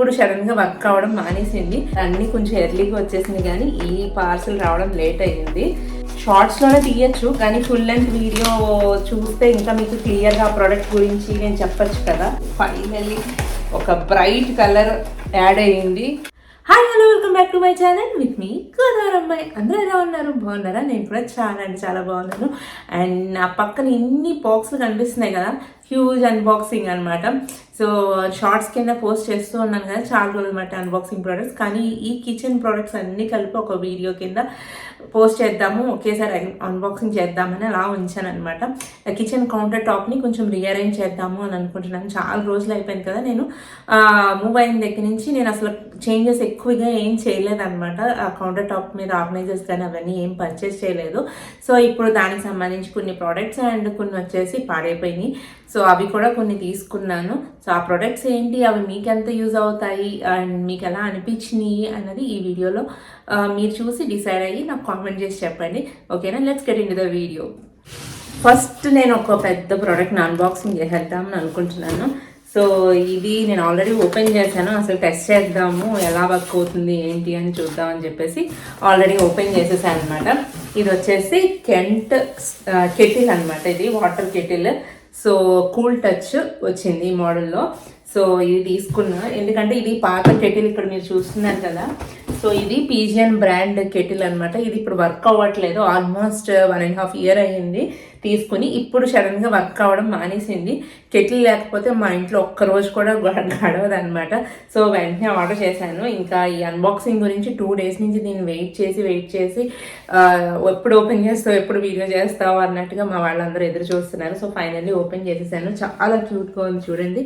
ఇప్పుడు సడన్గా వర్క్ అవ్వడం మానేసింది. అన్నీ కొంచెం ఎర్లీగా వచ్చేసింది కానీ ఈ పార్సల్ రావడం లేట్ అయ్యింది. షార్ట్స్లోనే తీయచ్చు కానీ ఫుల్ లెంత్ వీడియో చూస్తే ఇంకా మీకు క్లియర్గా ఆ ప్రోడక్ట్ గురించి నేను చెప్పచ్చు కదా. ఫైనల్లీ ఒక బ్రైట్ కలర్ యాడ్ అయ్యింది. Hi hello welcome back to my channel with me గోదావరమ్మాయి. అందరూ ఎలా ఉన్నారు? బాగున్నారా? నేను కూడా చాలా బాగున్నాను. అండ్ నా పక్కన ఇన్ని బాక్స్లు కనిపిస్తున్నాయి కదా, హ్యూజ్ అన్బాక్సింగ్ అనమాట. సో షార్ట్స్ కింద పోస్ట్ చేస్తూ ఉన్నాను కదా చాలా రోజులు అనమాట అన్బాక్సింగ్ ప్రోడక్ట్స్. కానీ ఈ కిచెన్ ప్రోడక్ట్స్ అన్నీ కలిపి ఒక వీడియో కింద పోస్ట్ చేద్దాము, ఒకేసారి అన్బాక్సింగ్ చేద్దామని అలా ఉంచాను అనమాట. కిచెన్ కౌంటర్ టాప్ని కొంచెం రీఅరేంజ్ చేద్దాము అని అనుకుంటున్నాను. చాలా రోజులు అయిపోయింది కదా, నేను మూవ్ అయిన దగ్గర నుంచి నేను అసలు చేంజెస్ ఎక్కువగా ఏం చేయలేదన్నమాట. ఆ కౌంటర్ టాప్ మీద ఆర్గనైజర్స్ కానీ అవన్నీ ఏం పర్చేస్ చేయలేదు. సో ఇప్పుడు దానికి సంబంధించి కొన్ని ప్రోడక్ట్స్ అండ్ కొన్ని వచ్చేసి పాడైపోయినాయి. సో అవి కూడా కొన్ని తీసుకున్నాను. సో ఆ ప్రొడక్ట్స్ ఏంటి, అవి మీకు ఎంత యూజ్ అవుతాయి అండ్ మీకు ఎలా అనిపించినాయి అన్నది ఈ వీడియోలో మీరు చూసి డిసైడ్ అయ్యి నాకు కామెంట్ చేసి చెప్పండి. ఓకేనా? Let's get in to the video. First నేను ఒక పెద్ద ప్రోడక్ట్ని అన్బాక్సింగ్ చేసేద్దామని అనుకుంటున్నాను. సో ఇది నేను ఆల్రెడీ ఓపెన్ చేశాను. అసలు టెస్ట్ చేద్దాము ఎలా వర్క్ అవుతుంది ఏంటి అని చూద్దామని చెప్పేసి ఆల్రెడీ ఓపెన్ చేసేసాను అనమాట. ఇది వచ్చేసి కెటిల్ అనమాట. ఇది water kettle. So cool touch వచ్చింది ఈ మోడల్లో. సో ఇది తీసుకున్నా ఎందుకంటే ఇది పాత కెటిల్ ఇక్కడ మీరు చూస్తున్నారు కదా. సో ఇది పీజియన్ బ్రాండ్ కెటిల్ అనమాట. ఇది ఇప్పుడు వర్క్ అవ్వట్లేదు. ఆల్మోస్ట్ 1.5 ఇయర్ అయ్యింది తీసుకుని. ఇప్పుడు సడన్గా వర్క్ అవ్వడం మానేసింది. కెటిల్ లేకపోతే మా ఇంట్లో ఒక్కరోజు కూడా గడవదు అనమాట. సో వెంటనే ఆర్డర్ చేశాను. ఇంకా ఈ అన్బాక్సింగ్ గురించి 2 days నుంచి దీన్ని వెయిట్ చేసి ఎప్పుడు ఓపెన్ చేస్తావు, ఎప్పుడు వీడియో చేస్తావు అన్నట్టుగా మా వాళ్ళందరూ ఎదురు చూస్తున్నారు. సో ఫైనల్లీ ఓపెన్ చేసేసాను. చాలా క్యూట్గా ఉంది చూడండి.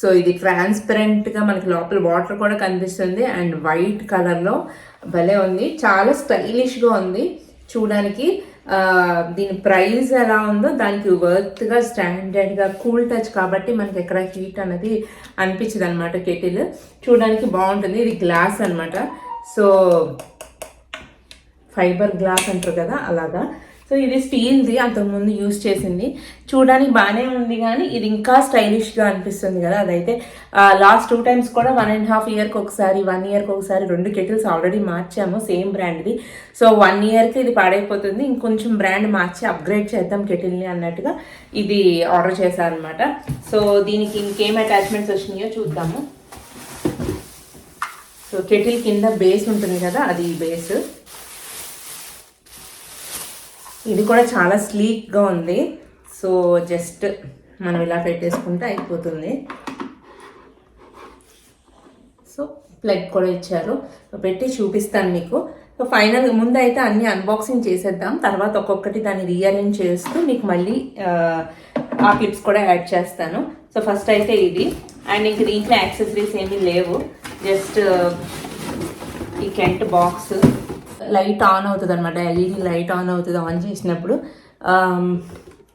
సో ఇది ట్రాన్స్పరెంట్గా మనకి లోపల వాటర్ కూడా కనిపిస్తుంది అండ్ వైట్ కలర్లో భలే ఉంది. చాలా స్టైలిష్గా ఉంది చూడడానికి. దీని ప్రైస్ ఎలా ఉందో దానికి వర్త్గా స్టాండర్డ్గా కూల్ టచ్ కాబట్టి మనకి ఎక్కడ హీట్ అనేది అనిపించదు అనమాట. కెటిల్ చూడడానికి బాగుంటుంది. ఇది గ్లాస్ అనమాట. సో ఫైబర్ గ్లాస్ అంటారు కదా అలాగా. సో ఇది స్టీల్ది, అంతకుముందు యూజ్ చేసింది. చూడడానికి బాగానే ఉంది కానీ ఇది ఇంకా స్టైలిష్గా అనిపిస్తుంది కదా. అదైతే లాస్ట్ 2 times కూడా 1.5 ఇయర్కి ఒకసారి 1 ఇయర్కి ఒకసారి 2 కెటిల్స్ ఆల్రెడీ మార్చాము సేమ్ బ్రాండ్ది. సో 1 ఇయర్కి ఇది పాడైపోతుంది, ఇంకొంచెం బ్రాండ్ మార్చి అప్గ్రేడ్ చేద్దాం కెటిల్ని అన్నట్టుగా ఇది ఆర్డర్ చేశాను అనమాట. సో దీనికి ఇంకేం అటాచ్మెంట్స్ వచ్చినాయో చూద్దాము. సో కెటిల్ కింద బేస్ ఉంటుంది కదా, అది బేస్. ఇది కూడా చాలా స్లీక్గా ఉంది. సో జస్ట్ మనం ఇలా పెట్టేసుకుంటే అయిపోతుంది. సో ప్లగ్ కూడా ఇచ్చారు. పెట్టి చూపిస్తాను మీకు. సో ఫైనల్ ముందు అయితే అన్ని అన్బాక్సింగ్ చేసేద్దాం, తర్వాత ఒక్కొక్కటి దాన్ని రీఅరేంజ్ చేస్తూ మీకు మళ్ళీ ఆ క్లిప్స్ కూడా యాడ్ చేస్తాను. సో ఫస్ట్ అయితే ఇది. అండ్ ఇంక దీంట్లో యాక్సెసరీస్ ఏమీ లేవు. జస్ట్ ఈ కెంట్ బాక్స్, లైట్ ఆన్ అవుతుంది అనమాట. ఎల్ఈడి లైట్ ఆన్ అవుతుంది. ఆన్ చేసినప్పుడు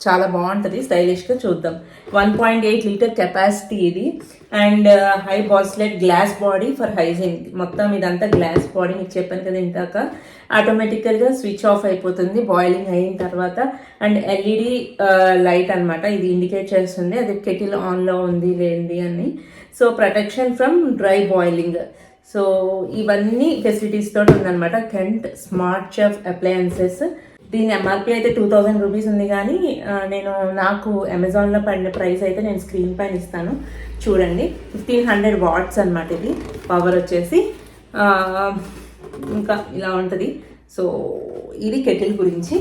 చాలా బాగుంటుంది, స్టైలిష్గా. చూద్దాం. 1.8 లీటర్ కెపాసిటీ ఇది. And high borosilicate glass body for hygiene. మొత్తం ఇదంతా గ్లాస్ బాడీ. మీకు చెప్పాను కదా ఇందాక. ఆటోమేటికల్గా స్విచ్ ఆఫ్ అయిపోతుంది బాయిలింగ్ అయిన తర్వాత. అండ్ ఎల్ఈడి లైట్ అనమాట. ఇది ఇండికేట్ చేస్తుంది అది కెటిల్ ఆన్లో ఉంది లేనిది అని. So protection from dry boiling. So ఇవన్నీ ఫెసిలిటీస్ తోటి ఉందన్నమాట. Kent smart chef appliances. దీని ఎంఆర్పి అయితే 2000 రూపీస్ ఉంది కానీ నాకు అమెజాన్లో పడిన ప్రైస్ అయితే నేను స్క్రీన్ పైన ఇస్తాను చూడండి. 1500 వాట్స్ అనమాట ఇది. పవర్ వచ్చేసి ఇంకా ఇలా ఉంటుంది. సో ఇది కెటిల్ గురించి.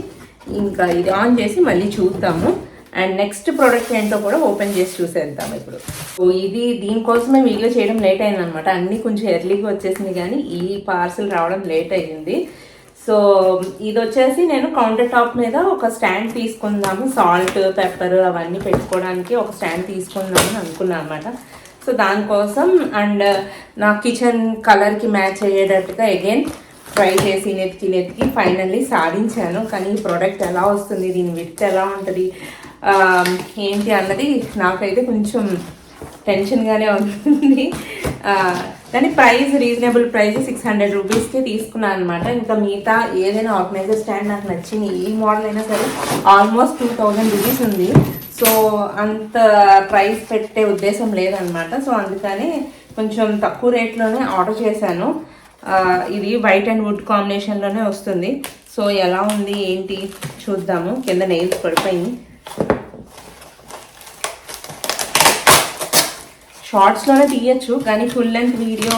ఇంకా ఇది ఆన్ చేసి మళ్ళీ చూద్దాము. అండ్ నెక్స్ట్ ప్రోడక్ట్ ఏంటో కూడా ఓపెన్ చేసి చూసేద్దాం ఇప్పుడు. సో ఇది దీనికోసమే వీడియో చేయడం లేట్ అయింది అనమాట. అన్నీ కొంచెం ఎర్లీగా వచ్చేసింది కానీ ఈ పార్సల్ రావడం లేట్ అయ్యింది. సో ఇది వచ్చేసి నేను కౌంటర్ టాప్ మీద ఒక స్టాండ్ తీసుకుందాము, సాల్ట్ పెప్పర్ అవన్నీ పెట్టుకోవడానికి ఒక స్టాండ్ తీసుకుందామని అనుకున్నాను అనమాట. సో దానికోసం అండ్ నా కిచెన్ కలర్కి మ్యాచ్ అయ్యేటట్టుగా అగైన్ ట్రై చేసి నెతికి ఫైనల్లీ సాధించాను. కానీ ఈ ప్రోడక్ట్ ఎలా వస్తుంది, దీని విత్ ఎలా ఉంటుంది ఏంటి అన్నది నాకైతే కొంచెం టెన్షన్గానే ఉంటుంది. కానీ ప్రైస్ రీజనబుల్ ప్రైస్ 600 రూపీస్కి తీసుకున్నాను అనమాట. ఇంకా మిగతా ఏదైనా ఆర్గనైజర్ స్టాండ్ నాకు నచ్చింది. ఈ మోడల్ అయినా సరే ఆల్మోస్ట్ 2000 రూపీస్ ఉంది. సో అంత ప్రైస్ పెట్టే ఉద్దేశం లేదనమాట. సో అందుకని కొంచెం తక్కువ రేట్లోనే ఆర్డర్ చేశాను. ఇది వైట్ అండ్ వుడ్ కాంబినేషన్లోనే వస్తుంది. సో ఎలా ఉంది ఏంటి చూద్దాము. కింద నెయిల్స్ పడిపోయింది. షార్ట్స్లోనే తీయచ్చు, కానీ ఫుల్ లెంత్ వీడియో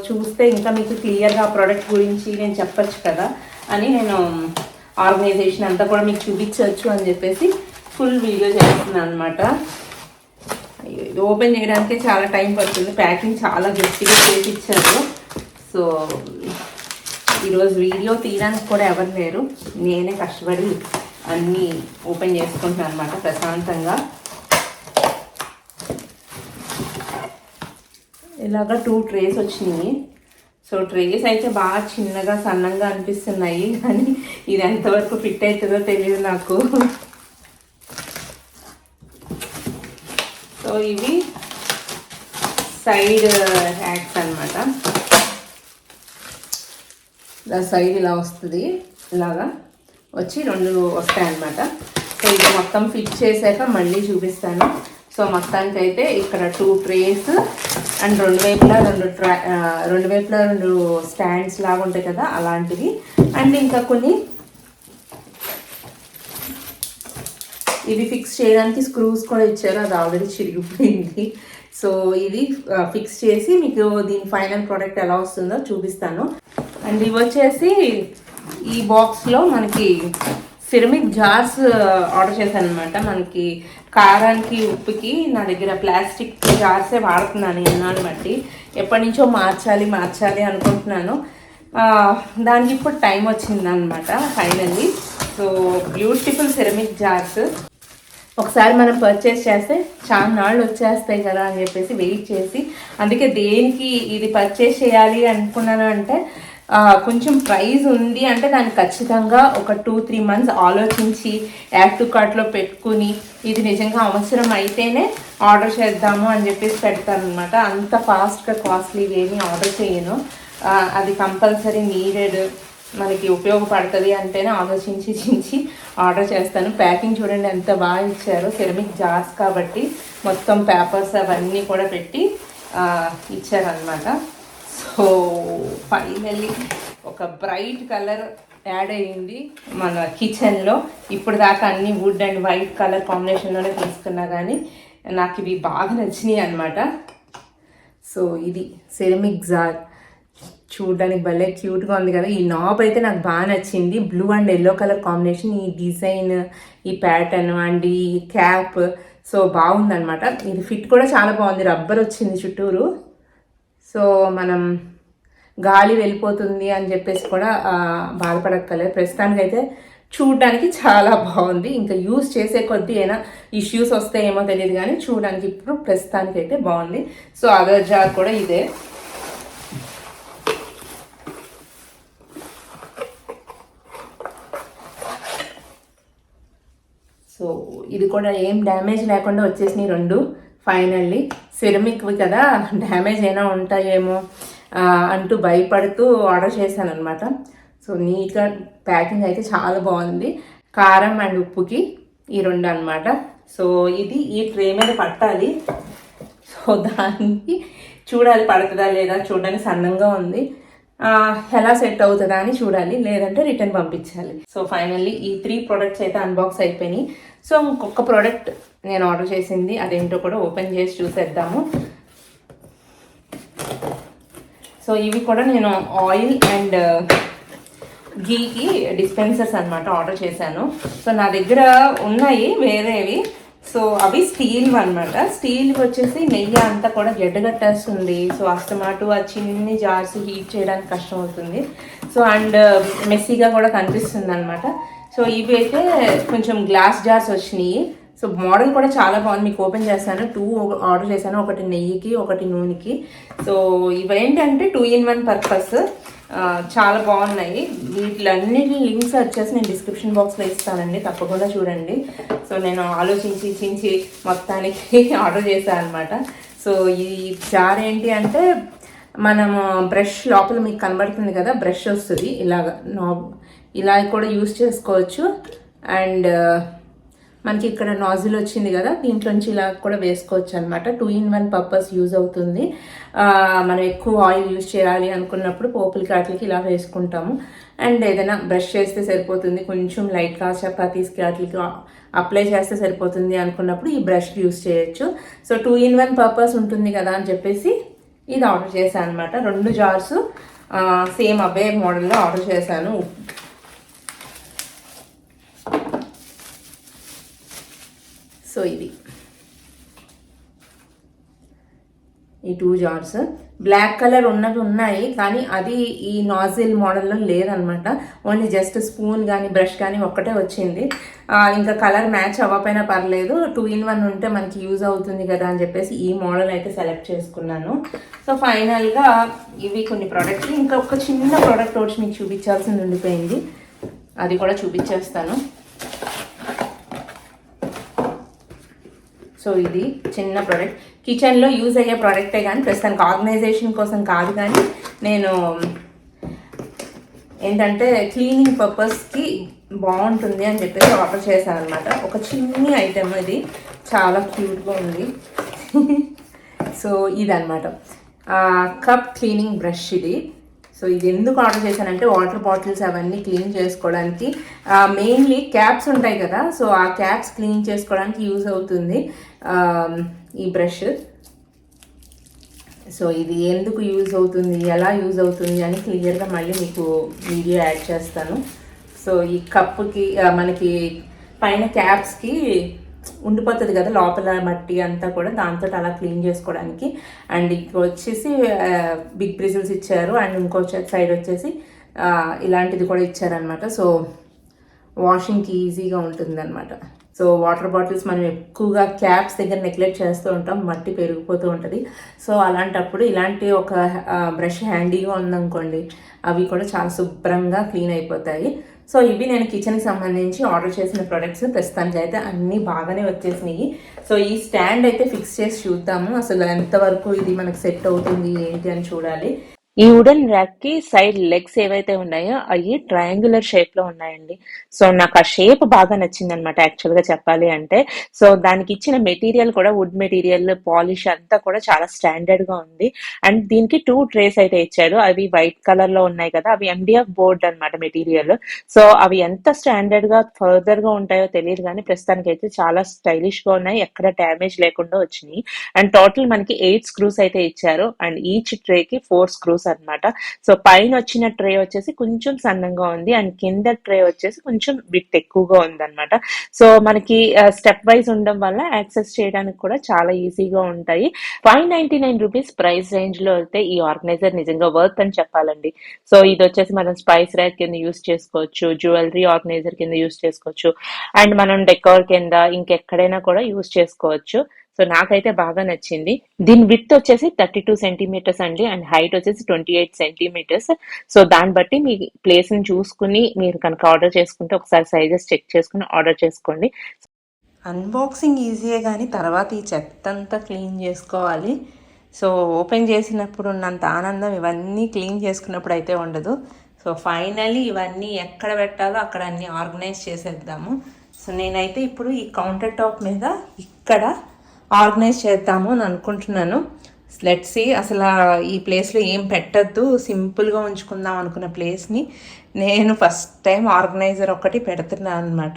చూస్తే ఇంకా మీకు క్లియర్గా ఆ ప్రోడక్ట్ గురించి నేను చెప్పచ్చు కదా అని నేను ఆర్గనైజేషన్ అంతా కూడా మీకు చూపించవచ్చు అని చెప్పేసి ఫుల్ వీడియో చేస్తున్నాను అనమాట. ఇది ఓపెన్ చేయడానికి చాలా టైం పడుతుంది. ప్యాకింగ్ చాలా గట్టిగా చేసి ఇచ్చారు. సో ఈరోజు వీడియో తీయడానికి కూడా ఎవరు లేరు, నేనే కష్టపడి అన్నీ ఓపెన్ చేసుకుంటున్నాను అనమాట ప్రశాంతంగా. ఇలాగా 2 ట్రేస్ వచ్చినాయి. సో ట్రేస్ అయితే బాగా చిన్నగా సన్నంగా అనిపిస్తున్నాయి, కానీ ఇది ఎంతవరకు ఫిట్ అవుతుందో తెలియదు నాకు. సో ఇవి సైడ్ హ్యాక్స్ అనమాట. ఇలా సైడ్ ఇలా వస్తుంది, ఇలాగా వచ్చి 2 వస్తాయన్నమాట. సో ఇది మొత్తం ఫిట్ చేశాక మళ్ళీ చూపిస్తాను. సో మొత్తానికైతే ఇక్కడ 2 ట్రేస్ అండ్ రెండు వైపులా 2 స్టాండ్స్ లాగా ఉంటాయి కదా అలాంటివి. అండ్ ఇంకా కొన్ని ఇవి ఫిక్స్ చేయడానికి స్క్రూస్ కూడా ఇచ్చారు, అది ఆల్రెడీ చిరిగిపోయింది. సో ఇది ఫిక్స్ చేసి మీకు దీని ఫైనల్ ప్రోడక్ట్ ఎలా వస్తుందో చూపిస్తాను. అండ్ ఇవి వచ్చేసి ఈ బాక్స్లో మనకి సిరమిక్ జార్స్ ఆర్డర్ చేశాను అనమాట. మనకి కారానికి ఉప్పుకి నా దగ్గర ప్లాస్టిక్ జార్సే వాడుతున్నాను ఎన్నాళ్ళు బట్టి. ఎప్పటి నుంచో మార్చాలి అనుకుంటున్నాను. దానికి ఇప్పుడు టైం వచ్చిందనమాట finally. So beautiful ceramic jars ఒకసారి మనం పర్చేస్ చేస్తే చాలా నాళ్ళు వచ్చేస్తాయి కదా అని చెప్పేసి వెయిట్ చేసి, అందుకే దేనికి ఇది పర్చేస్ చేయాలి అనుకున్నాను అంటే కొంచెం ప్రైస్ ఉంది అంటే దానికి ఖచ్చితంగా ఒక 2-3 మంత్స్ ఆలోచించి యాడ్ టు కార్ట్లో పెట్టుకుని ఇది నిజంగా అవసరం అయితేనే ఆర్డర్ చేద్దాము అని చెప్పేసి పెడతాను అనమాట. అంత ఫాస్ట్గా కాస్ట్లీ ఏమీ ఆర్డర్ చేయను. అది కంపల్సరీ నీడెడ్ మనకి ఉపయోగపడుతుంది అంటేనే ఆలోచించి ఆర్డర్ చేస్తాను. ప్యాకింగ్ చూడండి ఎంత బాగా ఇచ్చారో. సిరమిక్ జార్స్ కాబట్టి మొత్తం పేపర్స్ అవన్నీ కూడా పెట్టి ఇచ్చారనమాట. సో ఫైనల్లీ ఒక బ్రైట్ కలర్ యాడ్ అయ్యింది మన కిచెన్లో. ఇప్పుడు దాకా అన్ని వుడ్ అండ్ వైట్ కలర్ కాంబినేషన్లోనే తీసుకున్నా, కానీ నాకు ఇవి బాగా నచ్చినాయి అనమాట. సో ఇది సిరమిక్ జార్ చూడడానికి భలే క్యూట్గా ఉంది కదా. ఈ నాబ్ అయితే నాకు బాగా నచ్చింది. Blue and yellow colour combination, ఈ డిజైన్, ఈ ప్యాటర్న్ అండ్ ఈ క్యాప్ సో బాగుందనమాట. ఇది ఫిట్ కూడా చాలా బాగుంది. రబ్బర్ వచ్చింది చుట్టూరు. సో మనం గాలి వెళ్ళిపోతుంది అని చెప్పేసి కూడా బాధపడక్కర్లేదు. ప్రస్తుతానికైతే చూడడానికి చాలా బాగుంది. ఇంకా యూస్ చేసే కొద్దీ అయినా ఇష్యూస్ వస్తాయేమో తెలియదు, కానీ చూడడానికి ఇప్పుడు ప్రస్తుతానికైతే బాగుంది. సో అదర్ జార్ కూడా ఇదే. సో ఇది కూడా ఏం డ్యామేజ్ లేకుండా వచ్చేసినాయి 2 ఫైనల్లీ. సిరమిక్వి కదా డ్యామేజ్ అయినా ఉంటాయేమో అంటూ భయపడుతూ ఆర్డర్ చేశాను అనమాట. సో నీట్గా ప్యాకింగ్ అయితే చాలా బాగుంది. కారం అండ్ ఉప్పుకి ఈ 2 అనమాట. సో ఇది ఈ ట్రే మీద పట్టాలి. సో దానికి చూడాలి పడుతుందా లేదా. చూడడానికి సన్నంగా ఉంది, ఎలా సెట్ అవుతుందా అని చూడాలి, లేదంటే రిటర్న్ పంపించాలి. సో ఫైనల్లీ ఈ 3 ప్రోడక్ట్స్ అయితే అన్బాక్స్ అయిపోయినాయి. సో ఇంకొక ప్రోడక్ట్ నేను ఆర్డర్ చేసింది, అదేంటో కూడా ఓపెన్ చేసి చూసేద్దాము. సో ఇవి కూడా నేను ఆయిల్ అండ్ గీకి డిస్పెన్సర్స్ అనమాట ఆర్డర్ చేశాను. సో నా దగ్గర ఉన్నాయి వేరేవి. సో అవి స్టీల్ అనమాట. స్టీల్ వచ్చేసి నెయ్యి అంతా కూడా గడ్డగట్టేస్తుంది. సో అస్తమాటు ఆ చిన్ని జార్స్ హీట్ చేయడానికి కష్టం అవుతుంది. సో అండ్ మెస్సీగా కూడా కనిపిస్తుంది అనమాట. సో ఇవి అయితే కొంచెం గ్లాస్ జార్స్ వచ్చినాయి. సో మోడల్ కూడా చాలా బాగుంది. మీకు ఓపెన్ చేస్తాను. 2 ఆర్డర్ చేశాను, ఒకటి నెయ్యికి ఒకటి నూనెకి. సో ఇవేంటంటే 2-in-1 పర్పస్. చాలా బాగున్నాయి. వీటిలన్నిటి లింక్స్ వచ్చేసి నేను డిస్క్రిప్షన్ బాక్స్లో ఇస్తానండి, తప్పకుండా చూడండి. సో నేను ఆలోచించి మొత్తానికి ఆర్డర్ చేశాను అనమాట. సో ఈ జార్ ఏంటి అంటే మనము బ్రష్ లోపల మీకు కనబడుతుంది కదా, బ్రష్ వస్తుంది ఇలాగ నాబ్, ఇలా కూడా యూస్ చేసుకోవచ్చు. అండ్ మనకి ఇక్కడ నాజిల్ వచ్చింది కదా, దీంట్లోంచి ఇలా కూడా వేసుకోవచ్చు అనమాట. 2-in-1 పర్పస్ యూజ్ అవుతుంది. మనం ఎక్కువ ఆయిల్ యూజ్ చేయాలి అనుకున్నప్పుడు పోపులకి వాటికి ఇలా వేసుకుంటాము. అండ్ ఏదైనా బ్రష్ చేస్తే సరిపోతుంది, కొంచెం లైట్గా చపాతీస్కి వాటికి అప్లై చేస్తే సరిపోతుంది అనుకున్నప్పుడు ఈ బ్రష్ యూజ్ చేయొచ్చు. సో 2-in-1 పర్పస్ ఉంటుంది కదా అని చెప్పేసి ఇది ఆర్డర్ చేశాను అనమాట. 2 జార్స్ సేమ్ అవే మోడల్లో ఆర్డర్ చేశాను. సో ఇది ఈ 2 జార్స్ బ్లాక్ కలర్ ఉన్నవి ఉన్నాయి, కానీ అది ఈ నాజిల్ మోడల్లో లేదనమాట. ఓన్లీ జస్ట్ స్పూన్ కానీ బ్రష్ కానీ ఒక్కటే వచ్చింది. ఇంకా కలర్ మ్యాచ్ అవ్వకపోయినా పర్లేదు, 2-in-1 ఉంటే మనకి యూజ్ అవుతుంది కదా అని చెప్పేసి ఈ మోడల్ అయితే సెలెక్ట్ చేసుకున్నాను. సో ఫైనల్గా ఇవి కొన్ని ప్రోడక్ట్స్. ఇంకా ఒక చిన్న ప్రోడక్ట్ వచ్చి మీకు చూపించాల్సింది ఉండిపోయింది, అది కూడా చూపించేస్తాను. సో ఇది చిన్న ప్రోడక్ట్, కిచెన్లో యూజ్ అయ్యే ప్రోడక్టే, కానీ ప్రస్తుతానికి ఆర్గనైజేషన్ కోసం కాదు, కానీ నేను ఏంటంటే క్లీనింగ్ పర్పస్కి బాగుంటుంది అని చెప్పేసి ఆర్డర్ చేశాను అనమాట. ఒక చిన్ని ఐటెం, ఇది చాలా క్యూట్గా ఉంది. సో ఇదనమాట కప్ క్లీనింగ్ బ్రష్ ఇది. సో ఇది ఎందుకు ఆర్డర్ చేశానంటే వాటర్ బాటిల్స్ అవన్నీ క్లీన్ చేసుకోవడానికి, మెయిన్లీ క్యాప్స్ ఉంటాయి కదా, సో ఆ క్యాప్స్ క్లీన్ చేసుకోవడానికి యూజ్ అవుతుంది ఈ బ్రష్. సో ఇది ఎందుకు యూజ్ అవుతుంది, ఎలా యూజ్ అవుతుంది అని క్లియర్గా మళ్ళీ మీకు వీడియో యాడ్ చేస్తాను. సో ఈ కప్పుకి మనకి పైన క్యాప్స్కి ఉండిపోతుంది కదా లోపల మట్టి అంతా కూడా, దాంతో అలా క్లీన్ చేసుకోవడానికి. అండ్ ఇక్కడ వచ్చేసి బిగ్ బ్రిజిల్స్ ఇచ్చారు, అండ్ ఇంకో సైడ్ వచ్చేసి ఇలాంటిది కూడా ఇచ్చారనమాట. సో వాషింగ్కి ఈజీగా ఉంటుంది అనమాట. సో వాటర్ బాటిల్స్ మనం ఎక్కువగా క్యాప్స్ దగ్గర నెగ్లెక్ట్ చేస్తూ ఉంటాం, మట్టి పెరిగిపోతూ ఉంటుంది. సో అలాంటప్పుడు ఇలాంటి ఒక బ్రష్ హ్యాండీగా ఉందనుకోండి, అవి కూడా చాలా శుభ్రంగా క్లీన్ అయిపోతాయి. సో ఇవి నేను కిచెన్కి సంబంధించి ఆర్డర్ చేసిన ప్రొడక్ట్స్. ప్రస్తుతానికి అయితే అన్నీ బాగానే వచ్చేసినాయి. సో ఈ స్టాండ్ అయితే ఫిక్స్ చేసి చూద్దాము, అసలు ఎంతవరకు ఇది మనకు సెట్ అవుతుంది ఏంటి అని చూడాలి. ఈ వుడెన్ ర్యాక్ కి సైడ్ లెగ్స్ ఏవైతే ఉన్నాయో అవి ట్రయాంగులర్ షేప్ లో ఉన్నాయండి. సో నాకు ఆ షేప్ బాగా నచ్చింది అనమాట యాక్చువల్ గా చెప్పాలి అంటే. సో దానికి ఇచ్చిన మెటీరియల్ కూడా వుడ్ మెటీరియల్, పాలిష్ అంతా కూడా చాలా స్టాండర్డ్ గా ఉంది. అండ్ దీనికి 2 ట్రేస్ అయితే ఇచ్చారు, అవి వైట్ కలర్ లో ఉన్నాయి కదా, అవి MDF బోర్డ్ అనమాట మెటీరియల్. సో అవి ఎంత స్టాండర్డ్ గా ఫర్దర్ గా ఉంటాయో తెలియదు, కానీ ప్రస్తుతానికి అయితే చాలా స్టైలిష్ గా ఉన్నాయి, ఎక్కడ డ్యామేజ్ లేకుండా వచ్చినాయి. అండ్ టోటల్ మనకి 8 స్క్రూస్ అయితే ఇచ్చారు, అండ్ ఈచ్ ట్రే కి 4 స్క్రూస్ అనమాట. సో పైన వచ్చిన ట్రే వచ్చేసి కొంచెం సన్నంగా ఉంది, అండ్ కింద ట్రే వచ్చేసి కొంచెం బిట్ ఎక్కువగా ఉంది అనమాట. సో మనకి స్టెప్ వైజ్ ఉండడం వల్ల యాక్సెస్ చేయడానికి కూడా చాలా ఈజీగా ఉంటాయి. 599 రూపీస్ ప్రైస్ రేంజ్ లో అయితే ఈ ఆర్గనైజర్ నిజంగా వర్త్ అని చెప్పాలండి. సో ఇది వచ్చేసి మనం స్పైస్ ర్యాక్ కింద యూస్ చేసుకోవచ్చు, జ్యువెలరీ ఆర్గనైజర్ కింద యూస్ చేసుకోవచ్చు, అండ్ మనం డెకోర్ కింద ఇంకెక్కడైనా కూడా యూస్ చేసుకోవచ్చు. సో నాకైతే బాగా నచ్చింది. దీని విడ్త్ వచ్చేసి 32 సెంటీమీటర్స్ అండి, అండ్ హైట్ వచ్చేసి 28 సెంటీమీటర్స్. సో దాన్ని బట్టి మీ ప్లేస్ ని చూసుకుని మీరు కనుక ఆర్డర్ చేసుకుంటే ఒకసారి సైజెస్ చెక్ చేసుకుని ఆర్డర్ చేసుకోండి. అన్బాక్సింగ్ ఈజీయే, కానీ తర్వాత ఈ చెత్త అంతా క్లీన్ చేసుకోవాలి. సో ఓపెన్ చేసినప్పుడు ఉన్నంత ఆనందం ఇవన్నీ క్లీన్ చేసుకున్నప్పుడు అయితే ఉండదు. సో ఫైనల్లీ ఇవన్నీ ఎక్కడ పెట్టాలో అక్కడ అన్నీ ఆర్గనైజ్ చేసేద్దాము. సో నేనైతే ఇప్పుడు ఈ కౌంటర్ టాప్ మీద ఇక్కడ ఆర్గనైజ్ చేద్దాము అని అనుకుంటున్నాను. లెట్స్ సీ, అసలు ఈ ప్లేస్లో ఏం పెట్టద్దు, సింపుల్గా ఉంచుకుందాం అనుకున్న ప్లేస్ని నేను ఫస్ట్ టైం ఆర్గనైజర్ ఒకటి పెడుతున్నాను అనమాట.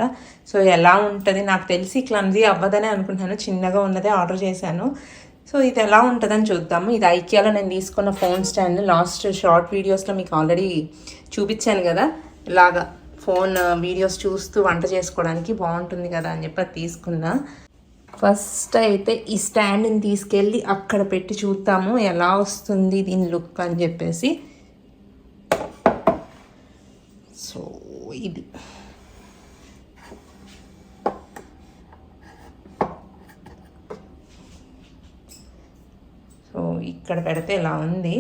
సో ఎలా ఉంటుంది, నాకు తెలిసి క్లమ్జీ అవ్వదని అనుకుంటున్నాను, చిన్నగా ఉన్నదే ఆర్డర్ చేశాను. సో ఇది ఎలా ఉంటుందని చూద్దాము. ఇది ఐకియాలో నేను తీసుకున్న ఫోన్ స్టాండ్, లాస్ట్ షార్ట్ వీడియోస్లో మీకు ఆల్రెడీ చూపించాను కదా, ఇలాగా ఫోన్ వీడియోస్ చూస్తూ వంట చేసుకోవడానికి బాగుంటుంది కదా అని చెప్పి తీసుకున్నా. ఫస్ట్ అయితే ఈ స్టాండ్ని తీసుకెళ్ళి అక్కడ పెట్టి చూద్దాము ఎలా వస్తుంది దీని లుక్ అని చెప్పేసి. సో ఇది సో ఇక్కడ పెడితే ఇలా ఉంది.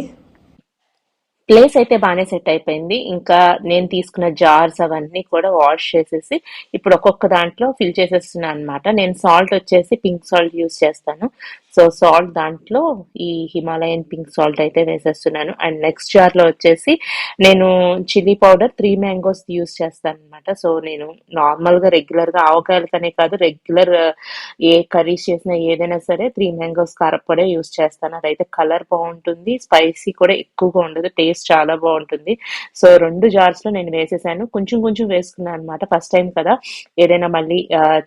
ప్లేస్ అయితే బాగానే సెట్ అయిపోయింది. ఇంకా నేను తీసుకున్న జార్స్ అవన్నీ కూడా వాష్ చేసేసి ఇప్పుడు ఒక్కొక్క దాంట్లో ఫిల్ చేసేస్తున్నాను అనమాట. నేను సాల్ట్ వచ్చేసి పింక్ సాల్ట్ యూస్ చేస్తాను. సో సాల్ట్ దాంట్లో ఈ హిమాలయన్ పింక్ సాల్ట్ అయితే వేసేస్తున్నాను. అండ్ నెక్స్ట్ జార్లో వచ్చేసి నేను చిల్లీ పౌడర్ 3 మ్యాంగోస్ యూస్ చేస్తాను అనమాట. సో నేను నార్మల్గా రెగ్యులర్గా ఆవకాయలకనే కాదు, రెగ్యులర్ ఏ కర్రీస్ చేసినా ఏదైనా సరే 3 మ్యాంగోస్ కారప్పొడే యూస్ చేస్తాను. అదైతే కలర్ బాగుంటుంది, స్పైసీ కూడా ఎక్కువగా ఉండదు, టేస్ట్ చాలా బాగుంటుంది. సో 2 జార్స్లో నేను వేసేసాను. కొంచెం కొంచెం వేసుకున్నాను అనమాట, ఫస్ట్ టైం కదా, ఏదైనా మళ్ళీ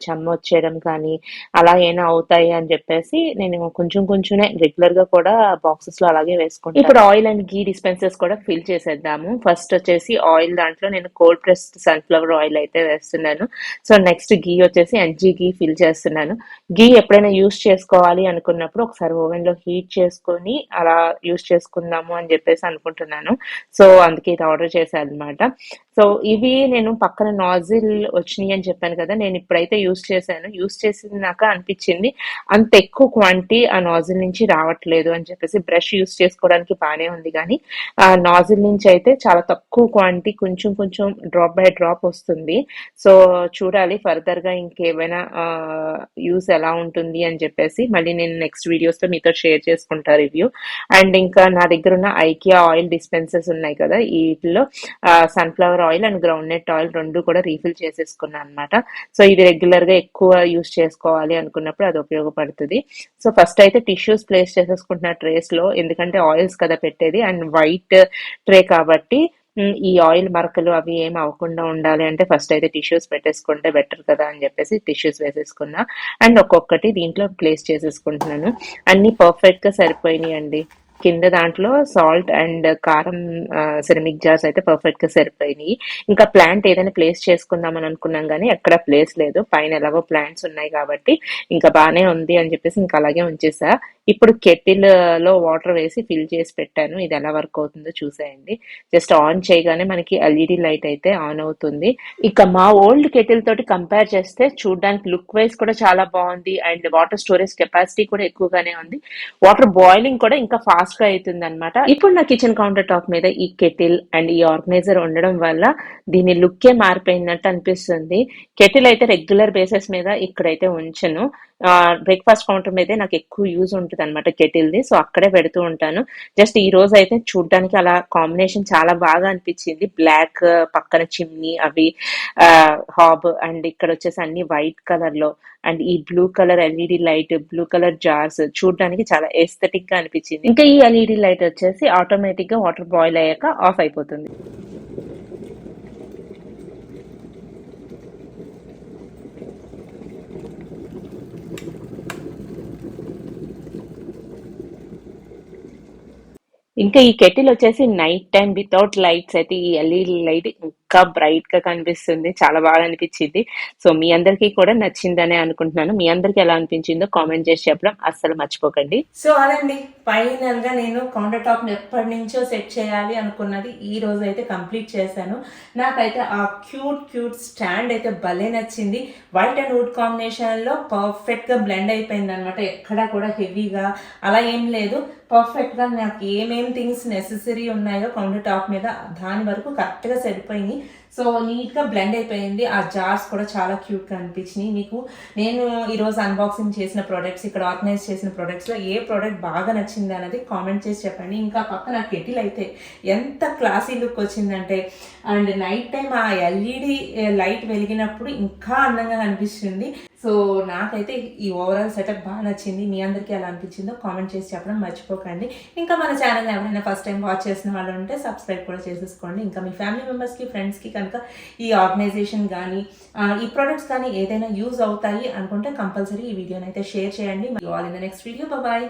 చెమ్మ వచ్చేయడం కానీ అలా ఏమైనా అవుతాయి అని చెప్పేసి నేను కొంచెం కొంచెమే రెగ్యులర్ గా కూడా బాక్సెస్ లో అలాగే వేసుకుంటాను. ఇప్పుడు ఆయిల్ అండ్ గీ డిస్పెన్సర్స్ కూడా ఫిల్ చేసేద్దాము. ఫస్ట్ వచ్చేసి ఆయిల్ దాంట్లో నేను కోల్డ్ ప్రెస్డ్ సన్ఫ్లవర్ ఆయిల్ అయితే వేస్తున్నాను. సో నెక్స్ట్ గీ వచ్చేసి ఎన్జీ గీ ఫిల్ చేస్తున్నాను. గీ ఎప్పుడైనా యూస్ చేసుకోవాలి అనుకున్నప్పుడు ఒకసారి ఓవెన్ లో హీట్ చేసుకొని అలా యూస్ చేసుకుందాము అని చెప్పేసి అనుకుంటున్నాను. సో అందుకే ఇది ఆర్డర్ చేశాను అనమాట. సో ఇవి నేను పక్కన నాజిల్ వచ్చినాయి అని చెప్పాను కదా, నేను ఇప్పుడైతే యూస్ చేశాను. యూస్ చేసినాక అనిపించింది అంత ఎక్కువ క్వాంటిటీ ఆ నాజిల్ నుంచి రావట్లేదు అని చెప్పేసి. బ్రష్ యూస్ చేసుకోవడానికి బాగానే ఉంది కానీ ఆ నాజిల్ నుంచి అయితే చాలా తక్కువ క్వాంటిటీ, కొంచెం కొంచెం డ్రాప్ బై డ్రాప్ వస్తుంది. సో చూడాలి ఫర్దర్ గా ఇంకేమైనా యూస్ ఎలా ఉంటుంది అని చెప్పేసి మళ్ళీ నేను నెక్స్ట్ వీడియోస్ తో మీతో షేర్ చేసుకుంటా రివ్యూ. అండ్ ఇంకా నా దగ్గర ఉన్న ఐకియా ఆయిల్ డిస్పెన్సర్స్ ఉన్నాయి కదా, వీటిలో sunflower oil and groundnut oil రెండు కూడా రీఫిల్ చేసేసుకున్నాను అనమాట. సో ఇది రెగ్యులర్ గా ఎక్కువ యూస్ చేసుకోవాలి అనుకున్నప్పుడు అది ఉపయోగపడుతుంది. సో ఫస్ట్ అయితే టిష్యూస్ ప్లేస్ చేసేసుకుంటున్న ట్రేస్ లో, ఎందుకంటే ఆయిల్స్ కదా పెట్టేది అండ్ వైట్ ట్రే కాబట్టి ఈ ఆయిల్ మరకలు అవి ఏం అవ్వకుండా ఉండాలి అంటే ఫస్ట్ అయితే టిష్యూస్ పెట్టేసుకుంటే బెటర్ కదా అని చెప్పేసి టిష్యూస్ వేసేసుకున్నా. అండ్ ఒక్కొక్కటి దీంట్లో ప్లేస్ చేసేసుకుంటున్నాను. అన్ని పర్ఫెక్ట్ గా సరిపోయినాయి అండి. కింద దాంట్లో సాల్ట్ అండ్ కారం సిరమిక్ జార్స్ అయితే పర్ఫెక్ట్ గా సరిపోయినాయి. ఇంకా ప్లాంట్ ఏదైనా ప్లేస్ చేసుకుందామని అనుకున్నాం కానీ ఎక్కడ ప్లేస్ లేదు, పైన ఎలాగో ప్లాంట్స్ ఉన్నాయి కాబట్టి ఇంకా బాగానే ఉంది అని చెప్పేసి ఇంకా అలాగే ఉంచేసా. ఇప్పుడు కెటిల్ లో వాటర్ వేసి ఫిల్ చేసి పెట్టాను. ఇది ఎలా వర్క్ అవుతుందో చూసేయండి. జస్ట్ ఆన్ చేయగానే మనకి ఎల్ఈడి లైట్ అయితే ఆన్ అవుతుంది. ఇక మా ఓల్డ్ కెటిల్ తోటి కంపేర్ చేస్తే చూడడానికి లుక్ వైజ్ కూడా చాలా బాగుంది అండ్ వాటర్ స్టోరేజ్ కెపాసిటీ కూడా ఎక్కువగానే ఉంది. వాటర్ బాయిలింగ్ కూడా ఇంకా ఫాస్ట్ గా అవుతుంది అనమాట. ఇప్పుడు నా కిచెన్ కౌంటర్ టాప్ మీద ఈ కెటిల్ అండ్ ఈ ఆర్గనైజర్ ఉండడం వల్ల దీని లుక్కే మారిపోయినట్టు అనిపిస్తుంది. కెటిల్ అయితే రెగ్యులర్ బేసిస్ మీద ఇక్కడైతే ఉంచను. బ్రేక్ఫాస్ట్ కౌంటర్ మీదే నాకు ఎక్కువ యూజ్ ఉంటుంది అనమాట కెటిల్ది. సో అక్కడే పెడుతూ ఉంటాను. జస్ట్ ఈ రోజు అయితే చూడడానికి అలా కాంబినేషన్ చాలా బాగా అనిపించింది. బ్లాక్ పక్కన చిమ్నీ అవి హాబ్ అండ్ ఇక్కడ వచ్చేసి అన్ని వైట్ కలర్ లో అండ్ ఈ blue colour LED light, blue colour jars చూడడానికి చాలా ఎస్థెటిక్ గా అనిపించింది. ఇంకా ఈ ఎల్ఈడి లైట్ వచ్చేసి ఆటోమేటిక్ గా వాటర్ బాయిల్ అయ్యాక ఆఫ్ అయిపోతుంది. ఇంకా ఈ కెటిల్ వచ్చేసి నైట్ టైం వితౌట్ లైట్స్ అయితే ఈ ఎల్ఈడి లైట్ ఇంకా బ్రైట్ గా కనిపిస్తుంది. చాలా బాగా అనిపించింది. సో మీ అందరికీ కూడా నచ్చిందనే అనుకుంటున్నాను. మీ అందరికి ఎలా అనిపించిందో కామెంట్ చేసి చెప్పడం అస్సలు మర్చిపోకండి. సో అదండి, ఫైనల్ గా నేను కౌంటర్ టాప్ ఎప్పటి నుంచో సెట్ చేయాలి అనుకున్నది ఈ రోజు అయితే కంప్లీట్ చేశాను. నాకైతే ఆ క్యూట్ స్టాండ్ అయితే భలే నచ్చింది. వైట్ అండ్ వుడ్ కాంబినేషన్ లో పర్ఫెక్ట్ గా బ్లెండ్ అయిపోయింది అనమాట. ఎక్కడా కూడా హెవీగా అలా ఏం లేదు. పర్ఫెక్ట్ గా నాకు ఏమేం థింగ్స్ నెసెసరీ ఉన్నాయో కౌంటర్ టాప్ మీద దాని వరకు కరెక్ట్ గా సరిపోయింది. సో నీట్ గా బ్లెండ్ అయిపోయింది. ఆ జార్స్ కూడా చాలా క్యూట్ గా అనిపించినాయి. మీకు నేను ఈరోజు అన్బాక్సింగ్ చేసిన ప్రొడక్ట్స్, ఇక్కడ ఆర్గనైజ్ చేసిన ప్రొడక్ట్స్ లో ఏ ప్రోడక్ట్ బాగా నచ్చింది అనేది కామెంట్ చేసి చెప్పండి. ఇంకా పక్కన కెటిల్ అయితే ఎంత క్లాసీ లుక్ వచ్చిందంటే, అండ్ నైట్ టైం ఆ ఎల్ఈడి లైట్ వెలిగినప్పుడు ఇంకా అందంగా కనిపిస్తుంది. సో నాకైతే ఈ ఓవరాల్ సెటప్ బాగా నచ్చింది. మీ అందరికీ ఎలా అనిపించిందో కామెంట్ చేసి చెప్పడం మర్చిపోకండి. ఇంకా మన ఛానల్ ఎవరైనా ఫస్ట్ టైం వాచ్ చేసిన వాళ్ళు ఉంటే సబ్స్క్రైబ్ కూడా చేసేసుకోండి. ఇంకా మీ ఫ్యామిలీ మెంబర్స్కి, ఫ్రెండ్స్కి కనుక ఈ ఆర్గనైజేషన్ కానీ ఈ ప్రొడక్ట్స్ కానీ ఏదైనా యూజ్ అవుతాయి అనుకుంటే కంపల్సరీ ఈ వీడియోని అయితే షేర్ చేయండి. All in the next video. Bye.